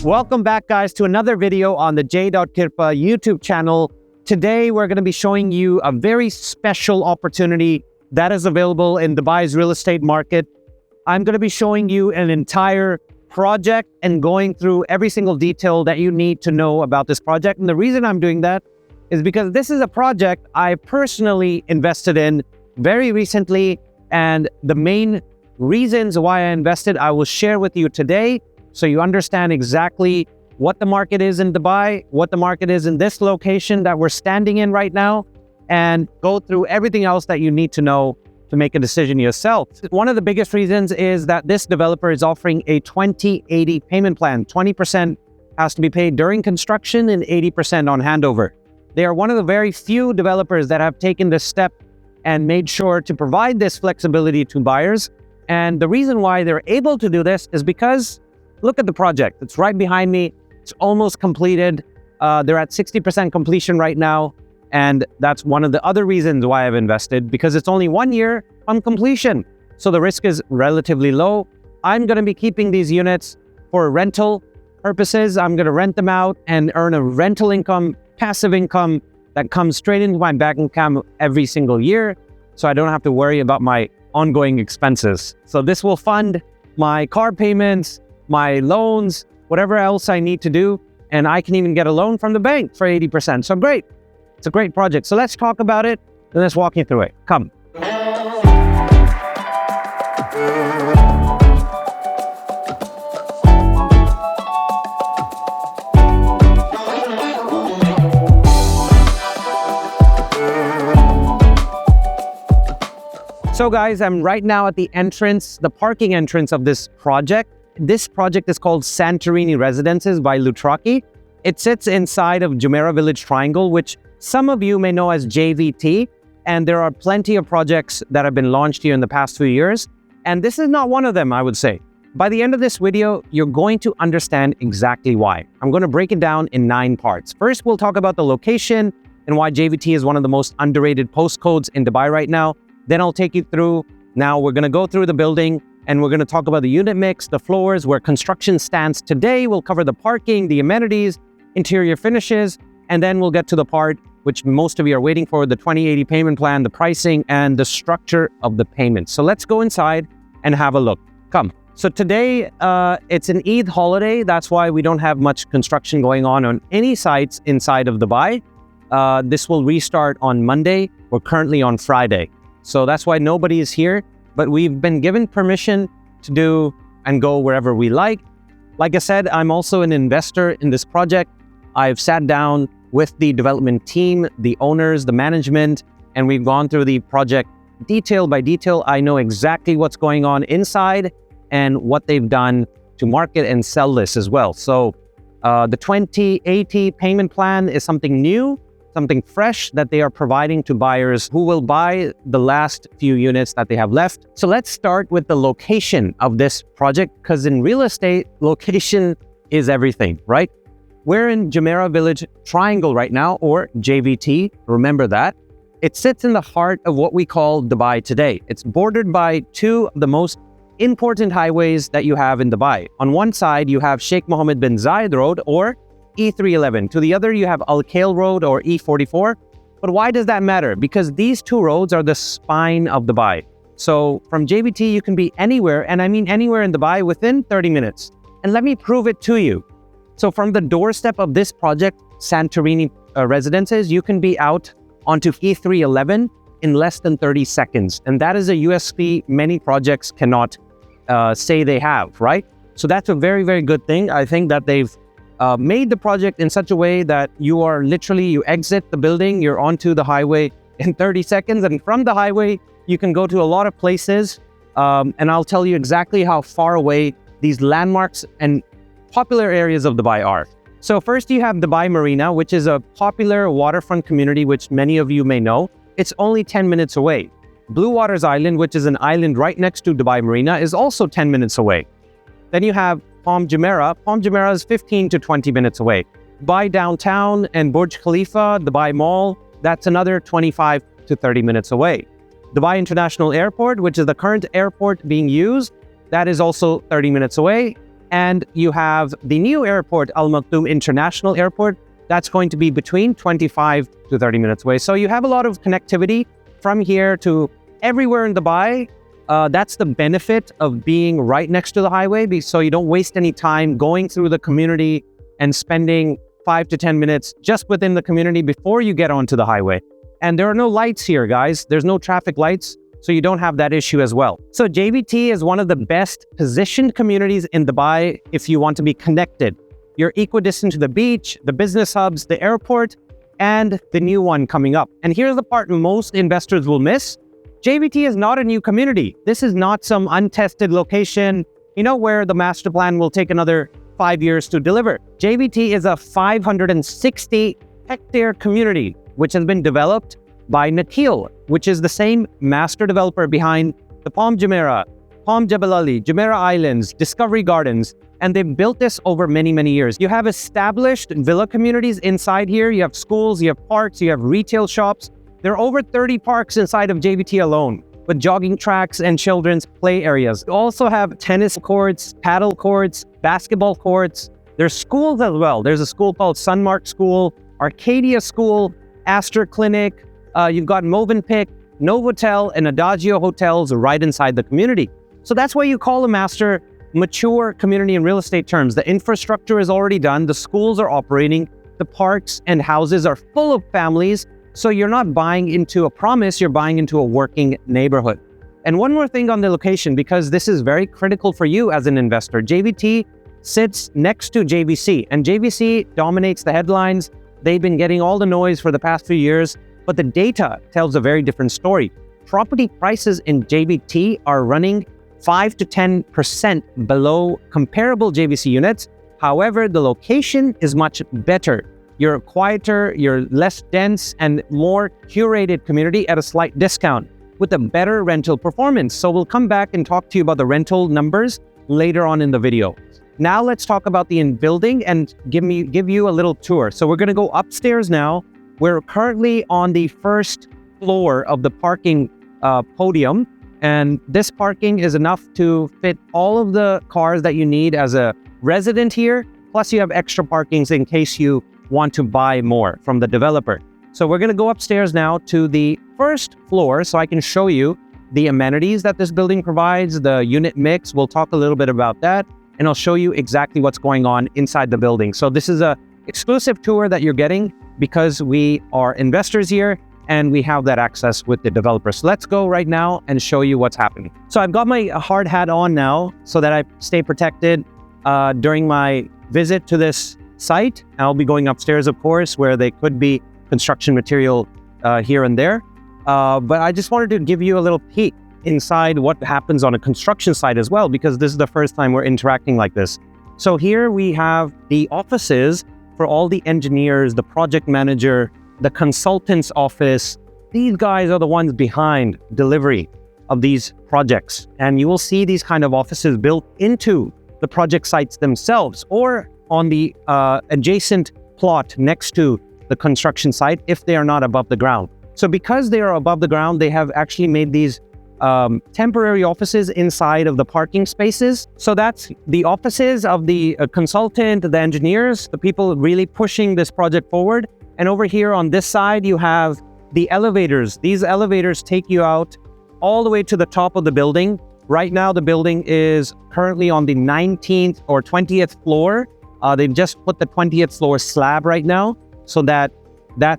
Welcome back, guys, to another video on the J.Kirpa YouTube channel. Today, we're going to be showing you a very special opportunity that is available in Dubai's real estate market. I'm going to be showing you an entire project and going through every single detail that you need to know about this project. And the reason I'm doing that is because this is a project I personally invested in very recently. And the main reasons why I invested, I will share with you today, so you understand exactly what the market is in Dubai, what the market is in this location that we're standing in right now, and go through everything else that you need to know to make a decision yourself. One of the biggest reasons is that this developer is offering a 20-80 payment plan. 20% has to be paid during construction and 80% on handover. They are one of the very few developers that have taken this step and made sure to provide this flexibility to buyers. And the reason why they're able to do this is because look at the project. It's right behind me. It's almost completed. They're at 60% completion right now. And that's one of the other reasons why I've invested, because it's only 1 year on completion. So the risk is relatively low. I'm going to be keeping these units for rental purposes. I'm going to rent them out and earn a rental income, passive income that comes straight into my bank account every single year. So I don't have to worry about my ongoing expenses. So this will fund my car payments, my loans, whatever else I need to do. And I can even get a loan from the bank for 80%. So great. It's a great project. So let's talk about it and let's walk you through it. Come. So guys, I'm right now at the entrance, the parking entrance of this project. This project is called Santorini Residences by Loutraki. It sits inside of Jumeirah Village Triangle, which some of you may know as JVT. And there are plenty of projects that have been launched here in the past few years. And this is not one of them, I would say. By the end of this video, you're going to understand exactly why. I'm going to break it down in 9 parts. First, we'll talk about the location and why JVT is one of the most underrated postcodes in Dubai right now. Then I'll take you through, now we're going to go through the building and we're going to talk about the unit mix, the floors, where construction stands today. We'll cover the parking, the amenities, interior finishes, and then we'll get to the part which most of you are waiting for, the 20-80 payment plan, the pricing, and the structure of the payment. So let's go inside and have a look. Come. So today, it's an Eid holiday. That's why we don't have much construction going on any sites inside of Dubai. This will restart on Monday. We're currently on Friday. So that's why nobody is here. But we've been given permission to do and go wherever we like. Like I said, I'm also an investor in this project. I've sat down with the development team, the owners, the management, and we've gone through the project detail by detail. I know exactly what's going on inside and what they've done to market and sell this as well. So the 20-80 payment plan is something new, something fresh that they are providing to buyers who will buy the last few units that they have left. So let's start with the location of this project, because in real estate, location is everything, right? We're in Jumeirah Village Triangle right now, or JVT, remember that. It sits in the heart of what we call Dubai today. It's bordered by 2 of the most important highways that you have in Dubai. On one side, you have Sheikh Mohammed bin Zayed Road, or E311. To the other, you have Al Khail Road, or E44. But why does that matter? Because these 2 roads are the spine of Dubai. So from JVT, you can be anywhere, and I mean anywhere in Dubai, within 30 minutes. And let me prove it to you. So from the doorstep of this project, Santorini Residences, you can be out onto E311 in less than 30 seconds. And that is a USP many projects cannot say they have, right? So that's a very, very good thing. I think that they've made the project in such a way that you are literally, you exit the building, you're onto the highway in 30 seconds. And from the highway, you can go to a lot of places. And I'll tell you exactly how far away these landmarks and popular areas of Dubai are. So first you have Dubai Marina, which is a popular waterfront community, which many of you may know. It's only 10 minutes away. Blue Waters Island, which is an island right next to Dubai Marina, is also 10 minutes away. Then you have Palm Jumeirah. Palm Jumeirah is 15 to 20 minutes away. Dubai Downtown and Burj Khalifa, Dubai Mall, that's another 25 to 30 minutes away. Dubai International Airport, which is the current airport being used, that is also 30 minutes away. And you have the new airport, Al Maktoum International Airport. That's going to be between 25 to 30 minutes away. So you have a lot of connectivity from here to everywhere in Dubai. That's the benefit of being right next to the highway, so you don't waste any time going through the community and spending 5 to 10 minutes just within the community before you get onto the highway. And there are no lights here, guys. There's no traffic lights, so you don't have that issue as well. So JBT is one of the best positioned communities in Dubai if you want to be connected. You're equidistant to the beach, the business hubs, the airport, and the new one coming up. And here's the part most investors will miss. JBT is not a new community. This is not some untested location, where the master plan will take another 5 years to deliver. JBT is a 560 hectare community, which has been developed by Nakheel, which is the same master developer behind the Palm Jumeirah, Palm Jebel Ali, Jumeirah Islands, Discovery Gardens, and they've built this over many, many years. You have established villa communities inside here. You have schools, you have parks, you have retail shops. There are over 30 parks inside of JBT alone, with jogging tracks and children's play areas. You also have tennis courts, paddle courts, basketball courts. There's schools as well. There's a school called Sunmark School, Arcadia School, Astor Clinic. You've got Movenpick, Novotel, and Adagio hotels right inside the community. So that's why you call a master mature community in real estate terms. The infrastructure is already done. The schools are operating. The parks and houses are full of families. So you're not buying into a promise, you're buying into a working neighborhood. And one more thing on the location, because this is very critical for you as an investor. JBT sits next to JVC, and JVC dominates the headlines. They've been getting all the noise for the past few years, but the data tells a very different story. Property prices in JBT are running 5 to 10% below comparable JVC units. However, the location is much better. You're quieter, you're less dense, and more curated community at a slight discount with a better rental performance. So we'll come back and talk to you about the rental numbers later on in the video. Now let's talk about the in-building and give you a little tour. So we're gonna go upstairs now. We're currently on the first floor of the parking podium. And this parking is enough to fit all of the cars that you need as a resident here. Plus you have extra parkings in case you want to buy more from the developer. So we're going to go upstairs now to the first floor so I can show you the amenities that this building provides, the unit mix. We'll talk a little bit about that, and I'll show you exactly what's going on inside the building. So this is a exclusive tour that you're getting because we are investors here and we have that access with the developer. So let's go right now and show you what's happening. So I've got my hard hat on now so that I stay protected during my visit to this site. I'll be going upstairs, of course, where they could be construction material here and there. But I just wanted to give you a little peek inside what happens on a construction site as well, because this is the first time we're interacting like this. So here we have the offices for all the engineers, the project manager, the consultant's office. These guys are the ones behind delivery of these projects. And you will see these kind of offices built into the project sites themselves or on the adjacent plot next to the construction site if they are not above the ground. So because they are above the ground, they have actually made these temporary offices inside of the parking spaces. So that's the offices of the consultant, the engineers, the people really pushing this project forward. And over here on this side, you have the elevators. These elevators take you out all the way to the top of the building. Right now, the building is currently on the 19th or 20th floor. They've just put the 20th floor slab right now, so that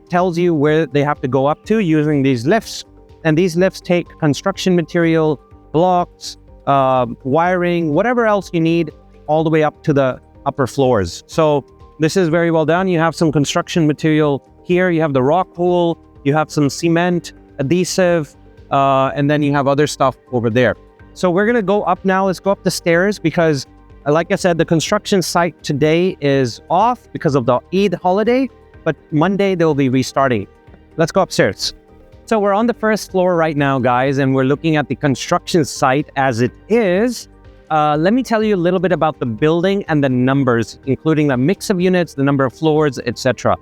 tells you where they have to go up to using these lifts. And these lifts take construction material, blocks, wiring, whatever else you need, all the way up to the upper floors. So this is very well done. You have some construction material here. You have the rock pool, you have some cement, adhesive, and then you have other stuff over there. So we're gonna go up now. Let's go up the stairs because, like I said, the construction site today is off because of the Eid holiday, but Monday they'll be restarting. Let's go upstairs. So we're on the first floor right now, guys, and we're looking at the construction site as it is. Let me tell you a little bit about the building and the numbers, including the mix of units, the number of floors, etc.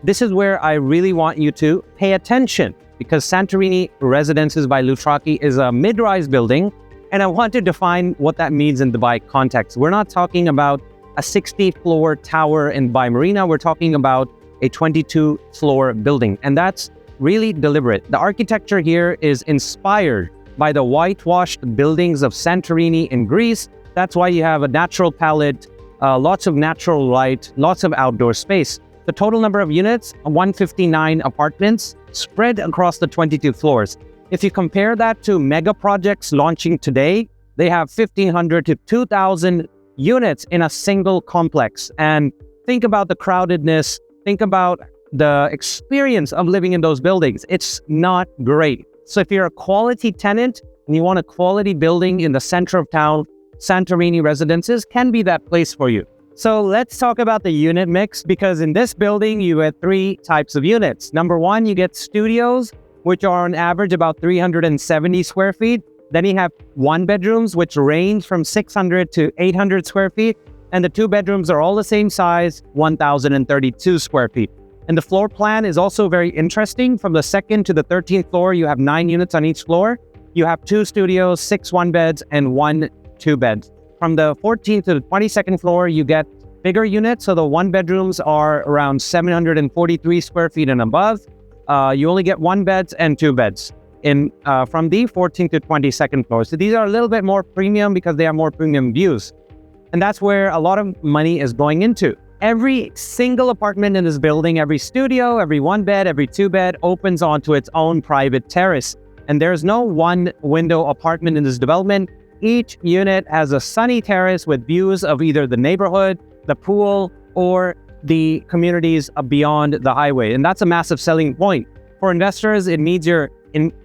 This is where I really want you to pay attention because Santorini Residences by Loutraki is a mid-rise building, And I want to define what that means in Dubai context. We're not talking about a 60-floor tower in Dubai Marina. We're talking about a 22-floor building. And that's really deliberate. The architecture here is inspired by the whitewashed buildings of Santorini in Greece. That's why you have a natural palette, lots of natural light, lots of outdoor space. The total number of units, 159 apartments spread across the 22 floors. If you compare that to mega projects launching today, they have 1,500 to 2,000 units in a single complex. And think about the crowdedness, think about the experience of living in those buildings. It's not great. So if you're a quality tenant and you want a quality building in the center of town, Santorini Residences can be that place for you. So let's talk about the unit mix, because in this building, you get 3 types of units. Number 1, you get studios, which are on average about 370 square feet. Then you have 1-bedrooms, which range from 600 to 800 square feet. And the 2 bedrooms are all the same size, 1,032 square feet. And the floor plan is also very interesting. From the 2nd to the 13th floor, you have 9 units on each floor. You have 2 studios, 6 1-beds, and 1 2-beds. From the 14th to the 22nd floor, you get bigger units. So the 1-bedrooms are around 743 square feet and above. You only get 1-beds and 2-beds from the 14th to 22nd floor. So these are a little bit more premium because they have more premium views. And that's where a lot of money is going into. Every single apartment in this building, every studio, every 1-bed, every 2-bed opens onto its own private terrace. And there's no one-window apartment in this development. Each unit has a sunny terrace with views of either the neighborhood, the pool, or the communities beyond the highway. And that's a massive selling point. For investors, it means your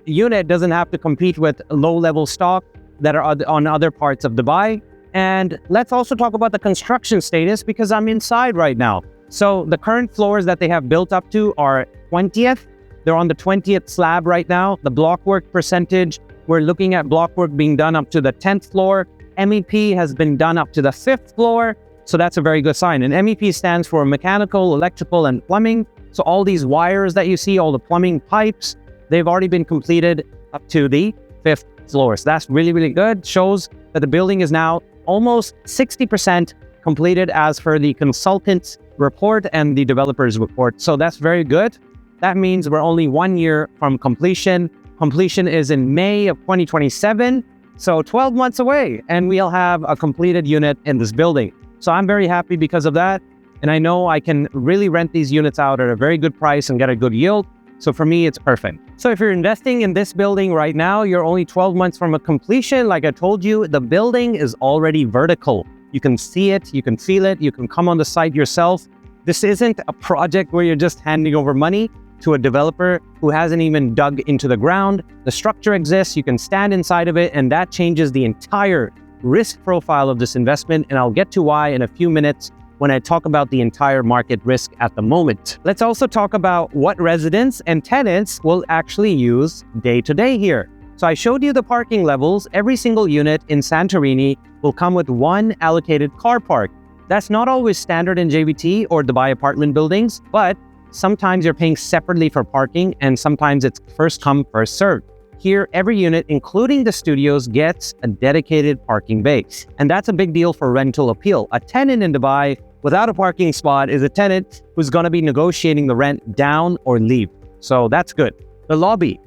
unit doesn't have to compete with low-level stock that are on other parts of Dubai. And let's also talk about the construction status, because I'm inside right now. So the current floors that they have built up to are 20th. They're on the 20th slab right now. The block work percentage, we're looking at block work being done up to the 10th floor. MEP has been done up to the 5th floor. So that's a very good sign. And MEP stands for mechanical, electrical, and plumbing. So all these wires that you see, all the plumbing pipes, they've already been completed up to the 5th floor. So that's really, really good. Shows that the building is now almost 60% completed as per the consultant's report and the developer's report. So that's very good. That means we're only 1 year from completion. Completion is in May of 2027. So 12 months away, and we'll have a completed unit in this building. So I'm very happy because of that. And I know I can really rent these units out at a very good price and get a good yield. So for me, it's perfect. So if you're investing in this building right now, you're only 12 months from a completion. Like I told you, the building is already vertical. You can see it, you can feel it, you can come on the site yourself. This isn't a project where you're just handing over money to a developer who hasn't even dug into the ground. The structure exists, you can stand inside of it, and that changes the entire risk profile of this investment. And I'll get to why in a few minutes when I talk about the entire market risk at the moment. Let's also talk about what residents and tenants will actually use day to day here. So I showed you the parking levels. Every single unit in Santorini will come with 1 allocated car park. That's not always standard in JBT or Dubai apartment buildings, but sometimes you're paying separately for parking, and sometimes it's first come, first served. Here, every unit, including the studios, gets a dedicated parking bay. And that's a big deal for rental appeal. A tenant in Dubai without a parking spot is a tenant who's going to be negotiating the rent down or leave. So that's good. The lobby.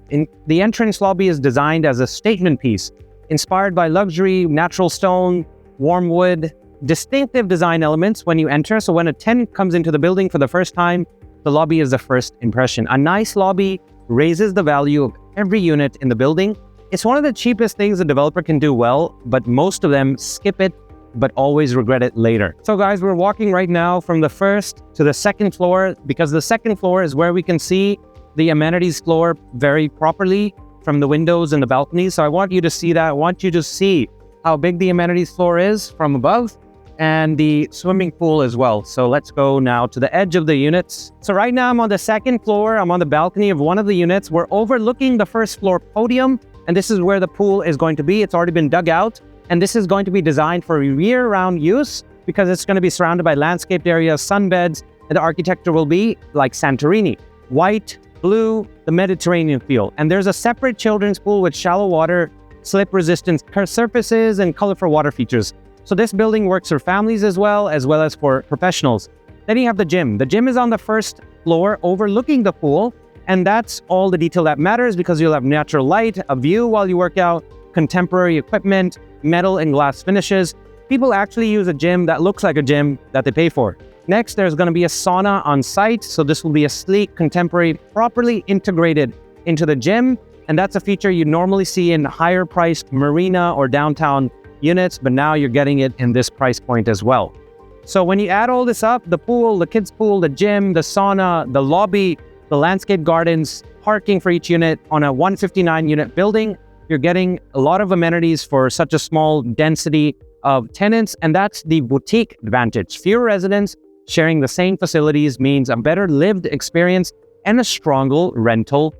The entrance lobby is designed as a statement piece, inspired by luxury, natural stone, warm wood, distinctive design elements when you enter. So when a tenant comes into the building for the first time, the lobby is the first impression. A nice lobby raises the value of every unit in the building. It's one of the cheapest things a developer can do well, but most of them skip it, but always regret it later. So guys, we're walking right now from the 1st to the 2nd floor, because the 2nd floor is where we can see the amenities floor very properly from the windows and the balconies. So I want you to see that. I want you to see how big the amenities floor is from above, and the swimming pool as well. So let's go now to the edge of the units. So right now I'm on the 2nd floor. I'm on the balcony of one of the units. We're overlooking the 1st floor podium, and this is where the pool is going to be. It's already been dug out, and this is going to be designed for year-round use because it's going to be surrounded by landscaped areas, sunbeds, and the architecture will be like Santorini. White, blue, the Mediterranean feel. And there's a separate children's pool with shallow water slip-resistant surfaces, and colorful water features. So this building works for families as well as for professionals. Then you have the gym. The gym is on the first floor overlooking the pool, and that's all the detail that matters because you'll have natural light, a view while you work out, contemporary equipment, metal and glass finishes. People actually use a gym that looks like a gym that they pay for. Next, there's going to be a sauna on site. So this will be a sleek, contemporary, properly integrated into the gym. And that's a feature you normally see in higher priced marina or downtown units, but now you're getting it in this price point as well. So when you add all this up, the pool, the kids' pool, the gym, the sauna, the lobby, the landscape gardens, parking for each unit on a 159 unit building, you're getting a lot of amenities for such a small density of tenants, and that's the boutique advantage. Fewer residents sharing the same facilities means a better lived experience and a stronger rental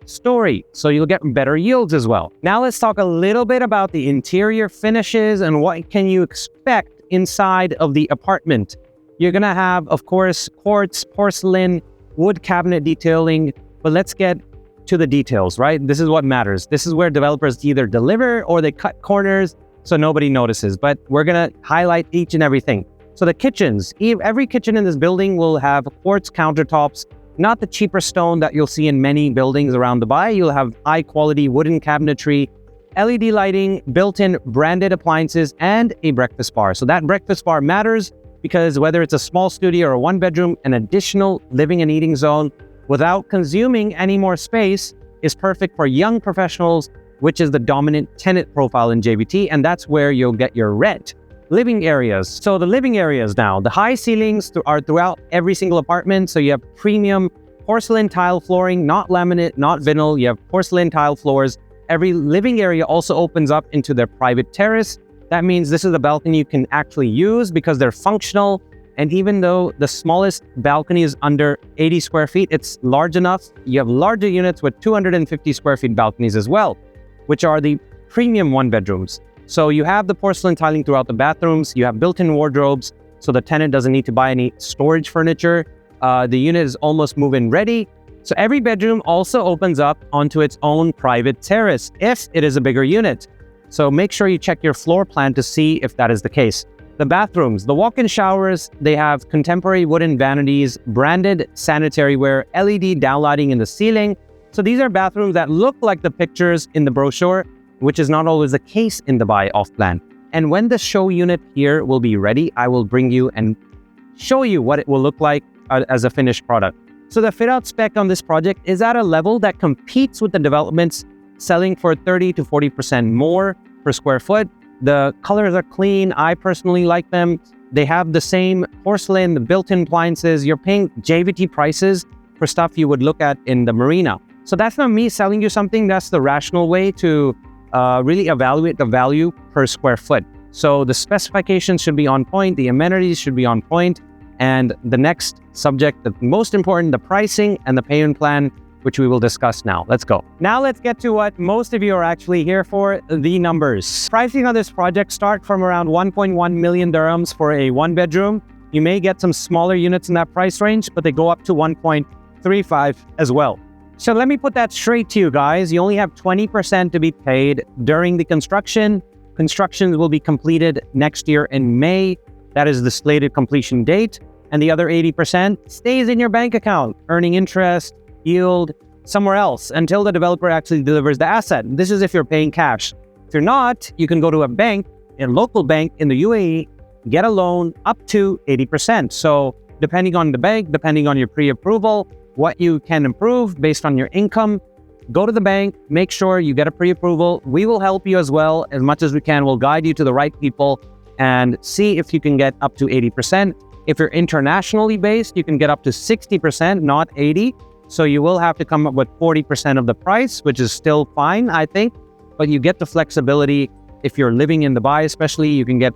story. So you'll get better yields as well. Now let's talk a little bit about the interior finishes and what can you expect inside of the apartment. You're gonna have, of course, quartz, porcelain, wood cabinet detailing, but let's get to the details, right? This is what matters. This is where developers either deliver or they cut corners so nobody notices, but we're gonna highlight each and everything. So the kitchens, every kitchen in this building will have quartz countertops, not the cheaper stone that you'll see in many buildings around Dubai. You'll have high quality wooden cabinetry, LED lighting, built-in branded appliances, and a breakfast bar. So that breakfast bar matters because whether it's a small studio or a one bedroom, an additional living and eating zone without consuming any more space is perfect for young professionals, which is the dominant tenant profile in JBT, and that's where you'll get your rent. Living areas. So the living areas now, the high ceilings are throughout every single apartment. So you have premium porcelain tile flooring, not laminate, not vinyl. You have porcelain tile floors. Every living area also opens up into their private terrace. That means this is a balcony you can actually use because they're functional. And even though the smallest balcony is under 80 square feet, it's large enough. You have larger units with 250 square feet balconies as well, which are the premium one bedrooms. So you have the porcelain tiling throughout the bathrooms. You have built-in wardrobes, so the tenant doesn't need to buy any storage furniture. The unit is almost move-in ready. So every bedroom also opens up onto its own private terrace if it is a bigger unit. So make sure you check your floor plan to see if that is the case. The bathrooms, the walk-in showers, they have contemporary wooden vanities, branded sanitary ware, LED downlighting in the ceiling. So these are bathrooms that look like the pictures in the brochure, which is not always the case in Dubai off-plan. And when the show unit here will be ready, I will bring you and show you what it will look like as a finished product. So the fit-out spec on this project is at a level that competes with the developments selling for 30 to 40% more per square foot. The colors are clean. I personally like them. They have the same porcelain, the built-in appliances. You're paying JVT prices for stuff you would look at in the marina. So that's not me selling you something. That's the rational way to really evaluate the value per square foot. So the specifications should be on point. The amenities should be on point. And the next subject, the most important, the pricing and the payment plan, which we will discuss now. Let's go. Now let's get to what most of you are actually here for, the numbers. Pricing on this project start from around 1.1 million dirhams for a one bedroom. You may get some smaller units in that price range, but they go up to 1.35 as well. So let me put that straight to you guys. You only have 20% to be paid during the construction. Construction will be completed next year in May. That is the slated completion date. And the other 80% stays in your bank account, earning interest, yield somewhere else until the developer actually delivers the asset. This is if you're paying cash. If you're not, you can go to a bank, a local bank in the UAE, get a loan up to 80%. So depending on the bank, depending on your pre-approval, what you can improve based on your income, go to the bank, make sure you get a pre-approval. We will help you as well as much as we can. We'll guide you to the right people and see if you can get up to 80%. If you're internationally based, you can get up to 60%, not 80%. So you will have to come up with 40% of the price, which is still fine, I think. But you get the flexibility. If you're living in Dubai, especially, you can get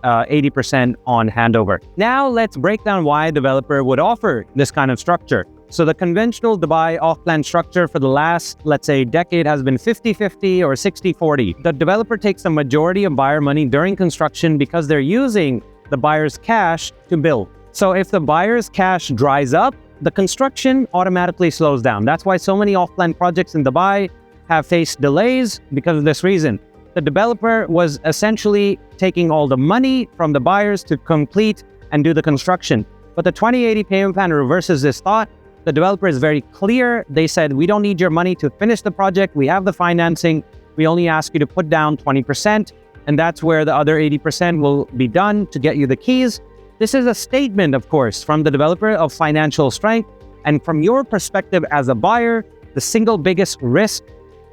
80% on handover. Now let's break down why a developer would offer this kind of structure. So the conventional Dubai off-plan structure for the last, let's say, decade has been 50-50 or 60-40. The developer takes the majority of buyer money during construction because they're using the buyer's cash to build. So if the buyer's cash dries up, the construction automatically slows down. That's why so many off-plan projects in Dubai have faced delays because of this reason. the developer was essentially taking all the money from the buyers to complete and do the construction. But the 2080 payment plan reverses this thought. The developer is very clear. They said, we don't need your money to finish the project. We have the financing. We only ask you to put down 20%, and that's where the other 80% will be done to get you the keys. This is a statement, of course, from the developer of financial strength. And from your perspective as a buyer, the single biggest risk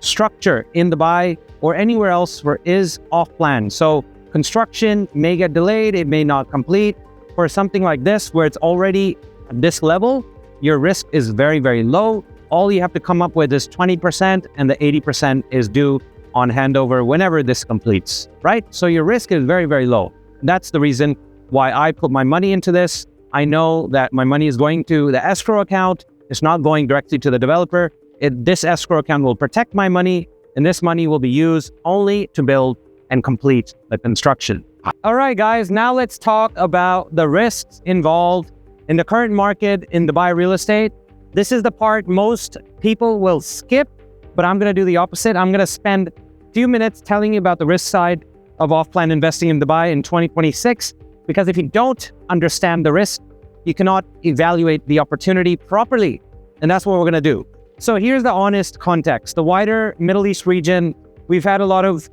structure in Dubai or anywhere else is off-plan. So construction may get delayed, it may not complete. For something like this, where it's already at this level, your risk is very, very low. All you have to come up with is 20%, and the 80% is due on handover whenever this completes, right? So your risk is very, very low. That's the reason why I put my money into this. I know that my money is going to the escrow account. It's not going directly to the developer. This escrow account will protect my money, and this money will be used only to build and complete the construction. All right, guys, now let's talk about the risks involved in the current market in Dubai real estate. This is the part most people will skip, but I'm going to do the opposite. I'm going to spend a few minutes telling you about the risk side of off-plan investing in Dubai in 2026, because if you don't understand the risk, you cannot evaluate the opportunity properly. And that's what we're going to do. So here's the honest context. The wider Middle East region, we've had a lot of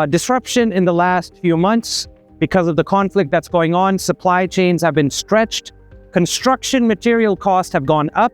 disruption in the last few months because of the conflict that's going on. Supply chains have been stretched. Construction material costs have gone up.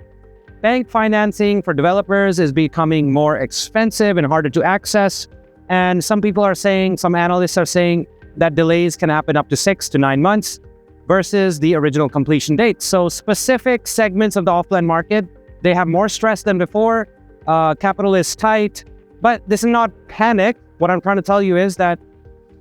Bank financing for developers is becoming more expensive and harder to access. And some people are saying, some analysts are saying that delays can happen up to 6 to 9 months versus the original completion date. So specific segments of the off-plan market, they have more stress than before. Capital is tight, but this is not panic. What I'm trying to tell you is that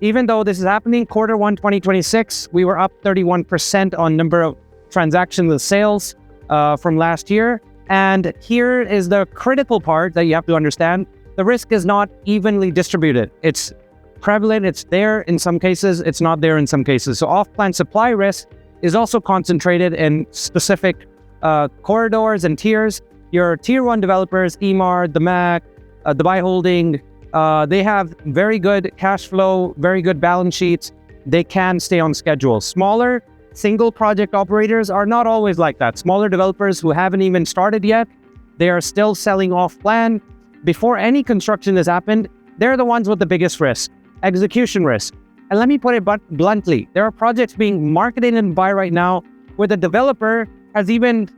even though this is happening, Q1 2026, we were up 31% on number of transactions and sales from last year. And here is the critical part that you have to understand. The risk is not evenly distributed. It's prevalent, it's there in some cases, it's not there in some cases. So off-plan supply risk is also concentrated in specific corridors and tiers. Your tier 1 developers, Emaar, DAMAC, Dubai Holding, they have very good cash flow, very good balance sheets. They can stay on schedule. Smaller single project operators are not always like that. Smaller developers who haven't even started yet, they are still selling off plan. Before any construction has happened, they're the ones with the biggest risk, execution risk. And let me put it bluntly, there are projects being marketed in Dubai right now where the developer has even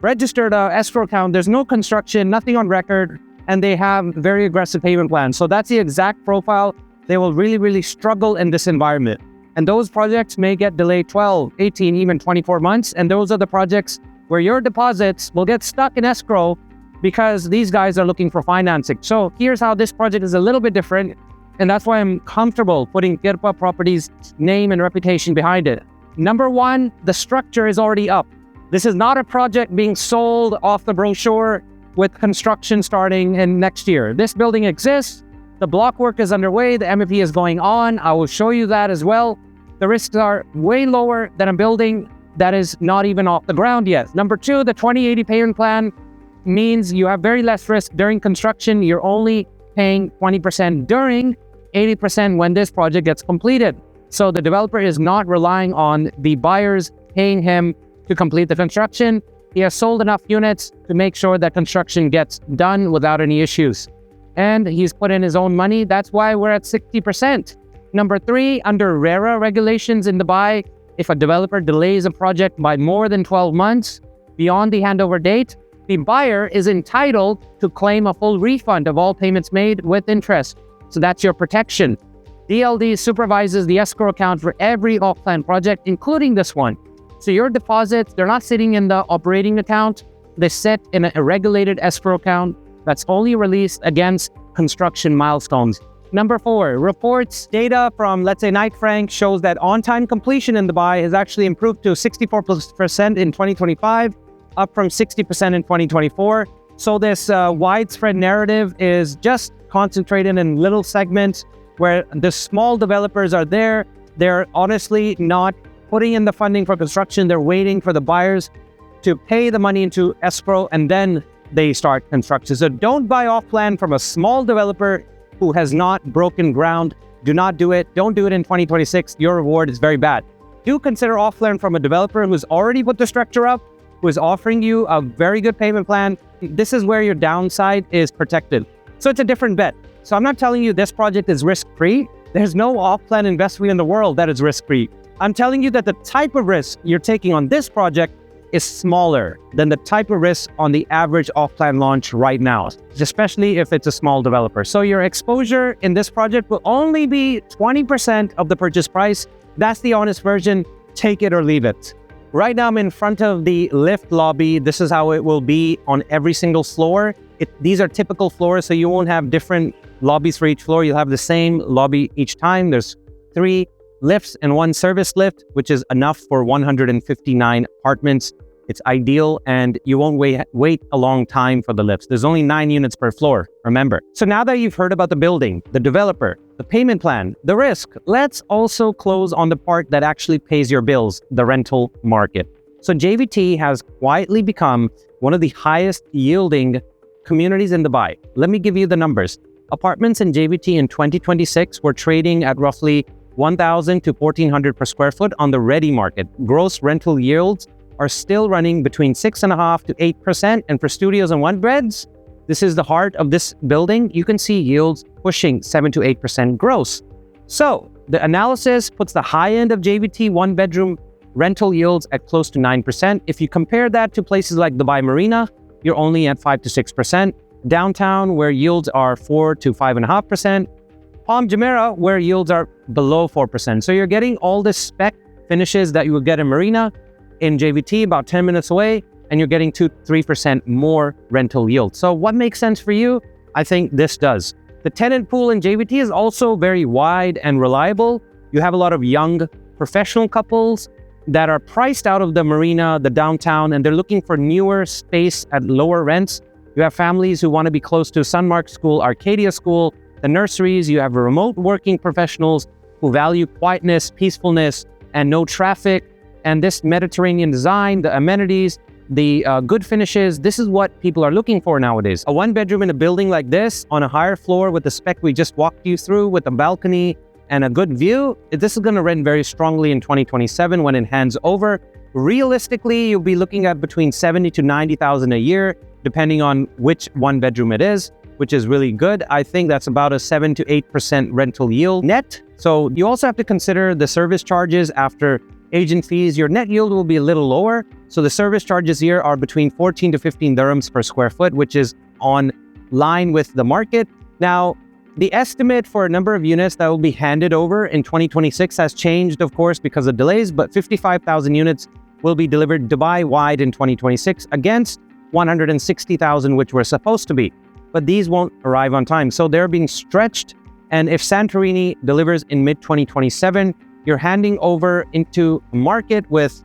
registered an escrow account. There's no construction, nothing on record, and they have very aggressive payment plans. So that's the exact profile. They will really, really struggle in this environment. And those projects may get delayed 12, 18, even 24 months. And those are the projects where your deposits will get stuck in escrow because these guys are looking for financing. So here's how this project is a little bit different. And that's why I'm comfortable putting Kirpa Properties' name and reputation behind it. Number one, the structure is already up. This is not a project being sold off the brochure with construction starting in next year. This building exists. The block work is underway. The MEP is going on. I will show you that as well. The risks are way lower than a building that is not even off the ground yet. Number two, the 2080 payment plan means you have very less risk during construction. You're only paying 20% during, 80% when this project gets completed. So the developer is not relying on the buyers paying him to complete the construction. He has sold enough units to make sure that construction gets done without any issues. And he's put in his own money. That's why we're at 60%. Number three, under RERA regulations in Dubai, if a developer delays a project by more than 12 months beyond the handover date, the buyer is entitled to claim a full refund of all payments made with interest. So that's your protection. DLD supervises the escrow account for every off-plan project, including this one. So your deposits, they're not sitting in the operating account. They sit in a regulated escrow account that's only released against construction milestones. Number four, reports data from, let's say, Knight Frank shows that on-time completion in Dubai has actually improved to 64% in 2025, up from 60% in 2024. So this widespread narrative is just concentrated in little segments where the small developers are there. They're honestly not putting in the funding for construction. They're waiting for the buyers to pay the money into escrow and then they start construction. So don't buy off plan from a small developer who has not broken ground, do not do it. Don't do it in 2026. Your reward is very bad. Do consider offline from a developer who's already put the structure up, who is offering you a very good payment plan. This is where your downside is protected. So it's a different bet. So I'm not telling you this project is risk-free. There's no off-plan investment in the world that is risk-free. I'm telling you that the type of risk you're taking on this project is smaller than the type of risk on the average off-plan launch right now, especially if it's a small developer. So your exposure in this project will only be 20% of the purchase price. That's the honest version. Take it or leave it. Right now I'm in front of the lift lobby. This is how it will be on every single floor. These are typical floors, so you won't have different lobbies for each floor. You'll have the same lobby each time. There's 3 lifts and 1 service lift, which is enough for 159 apartments. It's ideal, and you won't wait a long time for the lifts. There's only 9 units per floor, remember. So now that you've heard about the building, the developer, the payment plan, the risk, let's also close on the part that actually pays your bills, the rental market. So JVT has quietly become one of the highest yielding communities in Dubai. Let me give you the numbers. Apartments in JVT in 2026 were trading at roughly 1,000 to 1,400 per square foot on the ready market. Gross rental yields are still running between 6.5% to 8%. And for studios and 1 beds, this is the heart of this building, you can see yields pushing 7 to 8% gross. So the analysis puts the high end of JVT 1-bedroom rental yields at close to 9%. If you compare that to places like Dubai Marina, you're only at 5 to 6%. Downtown, where yields are 4 to 5.5%. Palm Jumeirah, where yields are below 4%. So you're getting all the spec finishes that you would get in Marina, in JVT, about 10 minutes away, and you're getting 2-3% more rental yield. So what makes sense for you? I think this does. The tenant pool in JVT is also very wide and reliable. You have a lot of young professional couples that are priced out of the Marina, the downtown, and they're looking for newer space at lower rents. You have families who want to be close to Sunmark School, Arcadia School, the nurseries. You have remote working professionals who value quietness, peacefulness, and no traffic. And this Mediterranean design, the amenities, the good finishes, this is what people are looking for nowadays. A 1-bedroom in a building like this on a higher floor with the spec we just walked you through, with a balcony and a good view, this is going to rent very strongly in 2027 when it hands over. Realistically, you'll be looking at between 70 to 90,000 a year, depending on which 1-bedroom it is, which is really good. I think that's about a 7 to 8% rental yield net. So you also have to consider the service charges after agent fees. Your net yield will be a little lower. So the service charges here are between 14 to 15 dirhams per square foot, which is on line with the market. Now, the estimate for a number of units that will be handed over in 2026 has changed, of course, because of delays, but 55,000 units will be delivered Dubai-wide in 2026 against 160,000, which were supposed to be. But these won't arrive on time. So they're being stretched. And if Santorini delivers in mid-2027, you're handing over into a market with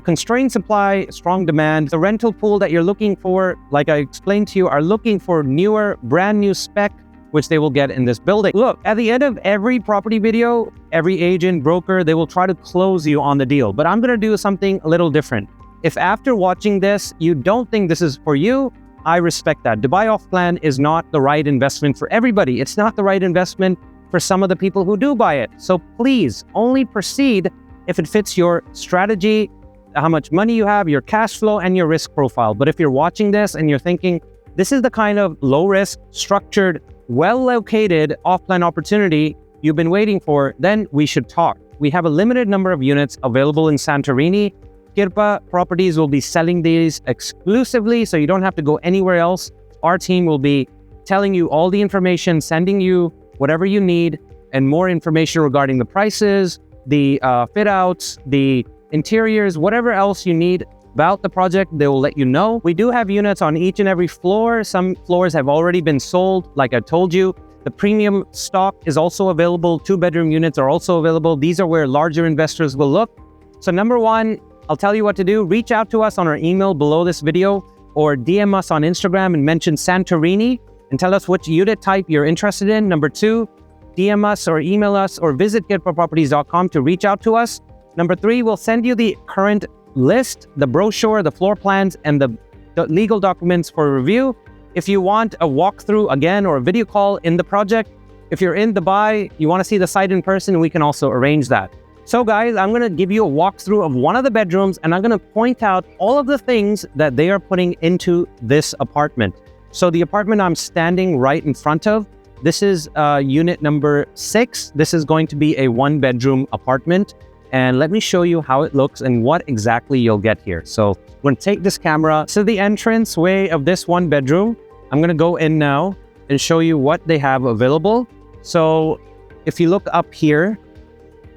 constrained supply, strong demand. The rental pool that you're looking for, like I explained to you, are looking for newer, brand new spec, which they will get in this building. Look, at the end of every property video, every agent, broker, they will try to close you on the deal. But I'm going to do something a little different. If after watching this, you don't think this is for you, I respect that. Dubai off-plan is not the right investment for everybody. It's not the right investment for some of the people who do buy it. So please only proceed if it fits your strategy, how much money you have, your cash flow, and your risk profile. But if you're watching this and you're thinking, this is the kind of low-risk, structured, well-located off-plan opportunity you've been waiting for, then we should talk. We have a limited number of units available in Santorini. Kirpa Properties will be selling these exclusively, so you don't have to go anywhere else. Our team will be telling you all the information, sending you whatever you need, and more information regarding the prices, the fit-outs, the interiors, whatever else you need about the project, they will let you know. We do have units on each and every floor. Some floors have already been sold, like I told you. The premium stock is also available. 2-bedroom units are also available. These are where larger investors will look. So number one, I'll tell you what to do. Reach out to us on our email below this video, or DM us on Instagram and mention Santorini and tell us which unit type you're interested in. Number two, DM us or email us or visit kirpaproperties.com to reach out to us. Number three, we'll send you the current list, the brochure, the floor plans, and the legal documents for review. If you want a walkthrough again or a video call in the project, if you're in Dubai, you want to see the site in person, we can also arrange that. So guys, I'm going to give you a walkthrough of one of the bedrooms, and I'm going to point out all of the things that they are putting into this apartment. So the apartment I'm standing right in front of, this is unit number 6. This is going to be a 1-bedroom apartment. And let me show you how it looks and what exactly you'll get here. So I'm going to take this camera. So the entrance way of this 1-bedroom, I'm going to go in now and show you what they have available. So if you look up here,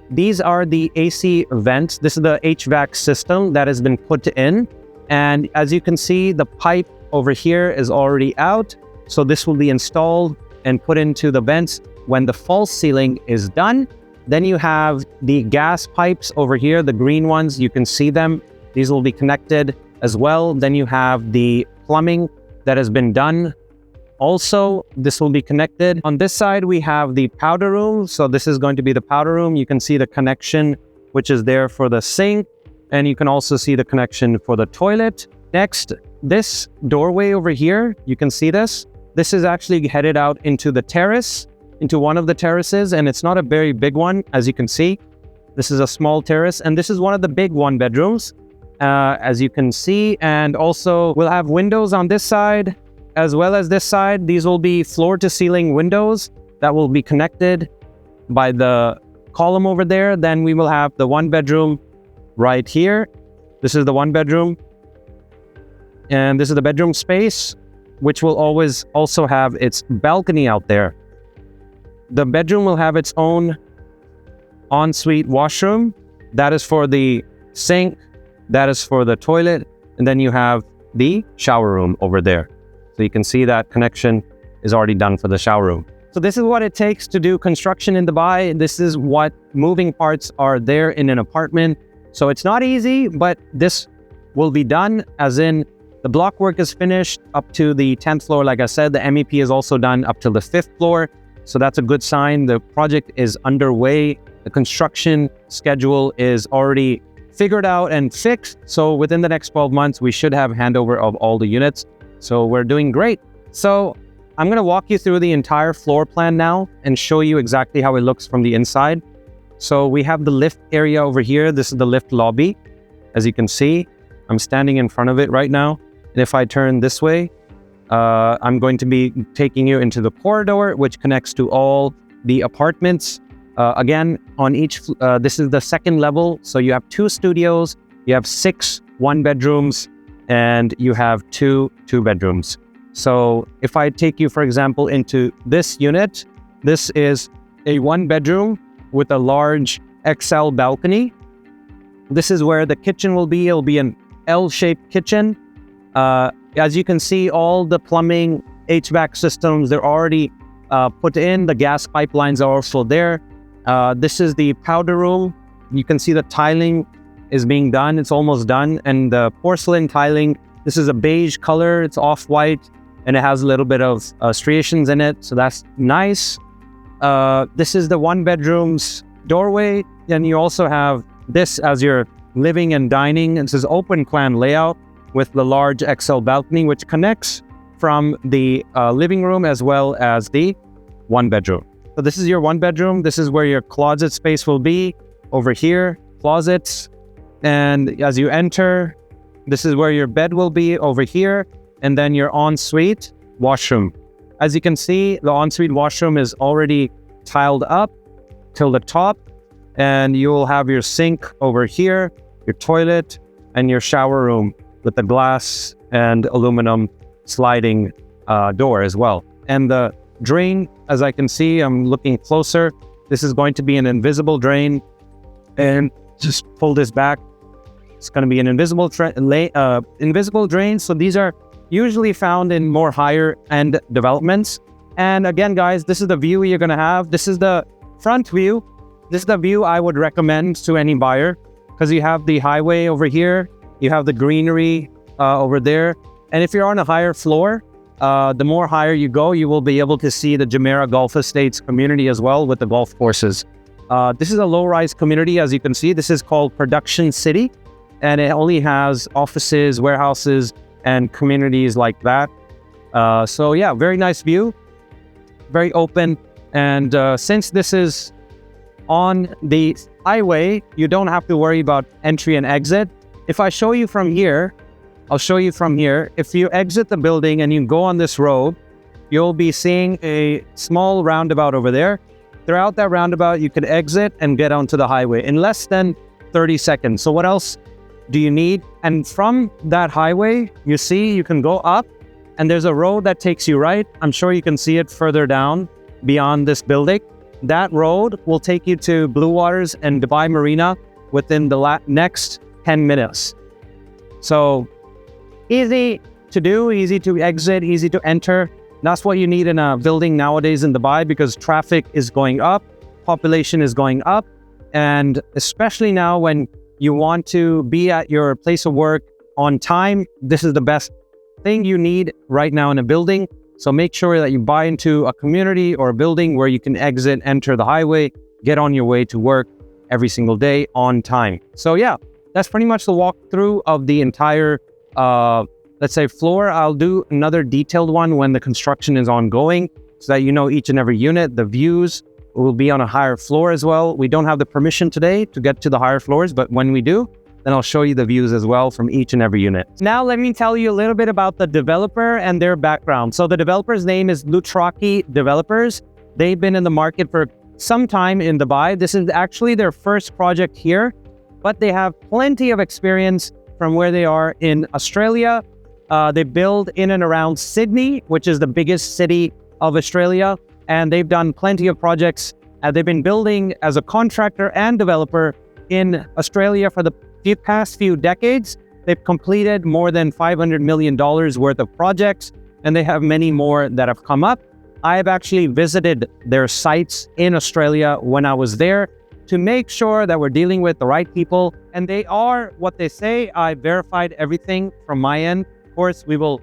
these are the AC vents. This is the HVAC system that has been put in. And as you can see, the pipe over here is already out. So this will be installed and put into the vents when the false ceiling is done. Then you have the gas pipes over here, the green ones, you can see them. These will be connected as well. Then you have the plumbing that has been done. Also, this will be connected. On this side, we have the powder room. So this is going to be the powder room. You can see the connection, which is there for the sink. And you can also see the connection for the toilet. Next, this doorway over here, you can see this. This is actually headed out into the terrace, into one of the terraces, and it's not a very big one, as you can see. This is a small terrace, and this is one of the big 1-bedrooms, as you can see. And also, we'll have windows on this side, as well as this side. These will be floor-to-ceiling windows that will be connected by the column over there. Then we will have the 1-bedroom right here. This is the 1-bedroom. And this is the bedroom space, which will always also have its balcony out there. The bedroom will have its own ensuite washroom. That is for the sink. That is for the toilet. And then you have the shower room over there. So you can see that connection is already done for the shower room. So this is what it takes to do construction in Dubai. This is what moving parts are there in an apartment. So it's not easy, but this will be done, as in the block work is finished up to the 10th floor. Like I said, the MEP is also done up to the 5th floor. So that's a good sign. The project is underway. The construction schedule is already figured out and fixed. So within the next 12 months, we should have handover of all the units. So we're doing great. So I'm going to walk you through the entire floor plan now and show you exactly how it looks from the inside. So we have the lift area over here. This is the lift lobby. As you can see, I'm standing in front of it right now. And if I turn this way, I'm going to be taking you into the corridor, which connects to all the apartments. Again, on each, this is the 2nd level. So you have 2 studios, you have 6 1-bedrooms, and you have 2 2-bedrooms. So if I take you, for example, into this unit, this is a 1-bedroom with a large XL balcony. This is where the kitchen will be. It'll be an L-shaped kitchen. As you can see, all the plumbing, HVAC systems, they're already put in. The gas pipelines are also there. This is the powder room. You can see the tiling is being done. It's almost done. And the porcelain tiling, this is a beige color. It's off-white, and it has a little bit of striations in it. So that's nice. This is the 1-bedroom's doorway. And you also have this as your living and dining. This is open plan layout with the large XL balcony, which connects from the living room as well as the 1-bedroom. So this is your 1-bedroom. This is where your closet space will be. Over here, closets. And as you enter, this is where your bed will be over here. And then your ensuite washroom. As you can see, the ensuite washroom is already tiled up till the top. And you will have your sink over here, your toilet, and your shower room with the glass and aluminum sliding door as well. And the drain, as I can see, I'm looking closer. This is going to be an invisible drain. And just pull this back. It's going to be an invisible drain. So these are usually found in more higher end developments. And again, guys, this is the view you're going to have. This is the front view. This is the view I would recommend to any buyer, because you have the highway over here. You have the greenery over there. And if you're on a higher floor, the more higher you go, you will be able to see the Jumeirah Golf Estates community as well with the golf courses. This is a low-rise community, as you can see. This is called Production City, and it only has offices, warehouses, and communities like that. So yeah, very nice view, very open And since this is on the highway, you don't have to worry about entry and exit. If I show you from here, I'll show you from here. If you exit the building and you go on this road, you'll be seeing a small roundabout over there. Throughout that roundabout, you can exit and get onto the highway in less than 30 seconds. So what else do you need? And from that highway, you see you can go up and there's a road that takes you right. I'm sure you can see it further down beyond this building. That road will take you to Blue Waters and Dubai Marina within the next 10 minutes. So easy to do, easy to exit, easy to enter. That's what you need in a building nowadays in Dubai, because traffic is going up, population is going up, and especially now when you want to be at your place of work on time, this is the best thing you need right now in a building. So make sure that you buy into a community or a building where you can exit, enter the highway, get on your way to work every single day on time. So yeah, that's pretty much the walkthrough of the entire let's say floor. I'll do another detailed one when the construction is ongoing so that you know each and every unit. The views will be on a higher floor as well. We don't have the permission today to get to the higher floors, but when we do, then I'll show you the views as well from each and every unit. Now let me tell you a little bit about the developer and their background. So the developer's name is Loutraki Developers. They've been in the market for some time in Dubai. This is actually their first project here, but they have plenty of experience from where they are in Australia. They build in and around Sydney, which is the biggest city of Australia, and they've done plenty of projects. They've been building as a contractor and developer in Australia for the past few decades. They've completed more than $500 million worth of projects, and they have many more that have come up. I have actually visited their sites in Australia when I was there to make sure that we're dealing with the right people, and they are what they say. I verified everything from my end. Of course, we will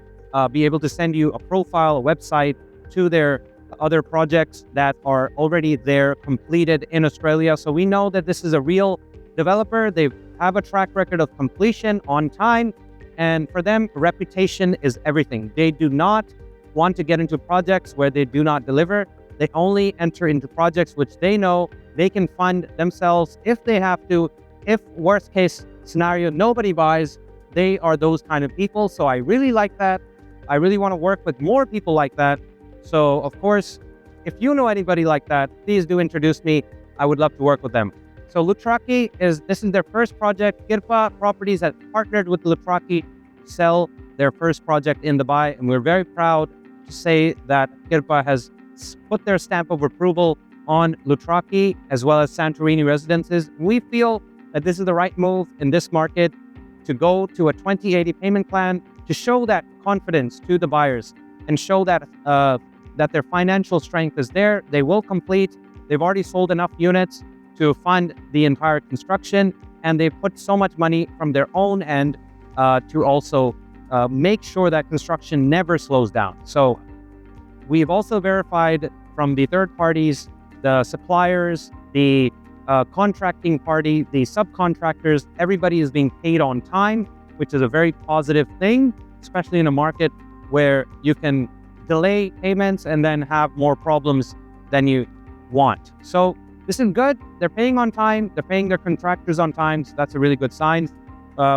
be able to send you a profile, a website to their other projects that are already there, completed in Australia. So we know that this is a real developer. They have a track record of completion on time, and for them, reputation is everything. They do not want to get into projects where they do not deliver. They only enter into projects which they know they can fund themselves if they have to. If worst case scenario, nobody buys, they are those kind of people. So I really like that. I really want to work with more people like that. So of course, if you know anybody like that, please do introduce me. I would love to work with them. So Loutraki this is their first project. Kirpa Properties has partnered with Loutraki to sell their first project in Dubai. And we're very proud to say that Kirpa has put their stamp of approval on Loutraki as well as Santorini Residences. We feel that this is the right move in this market to go to a 20/80 payment plan to show that confidence to the buyers and show that that their financial strength is there. They will complete. They've already sold enough units to fund the entire construction, and they've put so much money from their own end to also make sure that construction never slows down. So we've also verified from the third parties, the suppliers, the contracting party, the subcontractors, everybody is being paid on time, which is a very positive thing, especially in a market where you can delay payments and then have more problems than you want. So this is good. They're paying on time. They're paying their contractors on time. So that's a really good sign.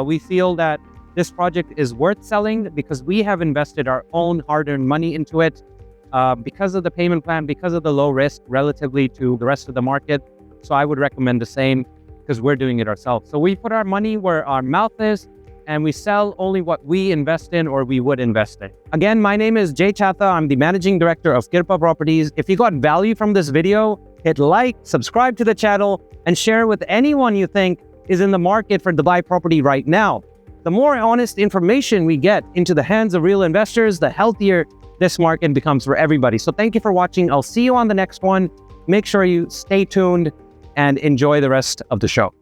We feel that this project is worth selling because we have invested our own hard-earned money into it because of the payment plan, because of the low risk relatively to the rest of the market. So I would recommend the same because we're doing it ourselves. So we put our money where our mouth is, and we sell only what we invest in or we would invest in. Again, my name is Chatha. I'm the managing director of Kirpa Properties. If you got value from this video, hit like, subscribe to the channel, and share with anyone you think is in the market for Dubai property right now. The more honest information we get into the hands of real investors, the healthier this market becomes for everybody. So thank you for watching. I'll see you on the next one. Make sure you stay tuned and enjoy the rest of the show.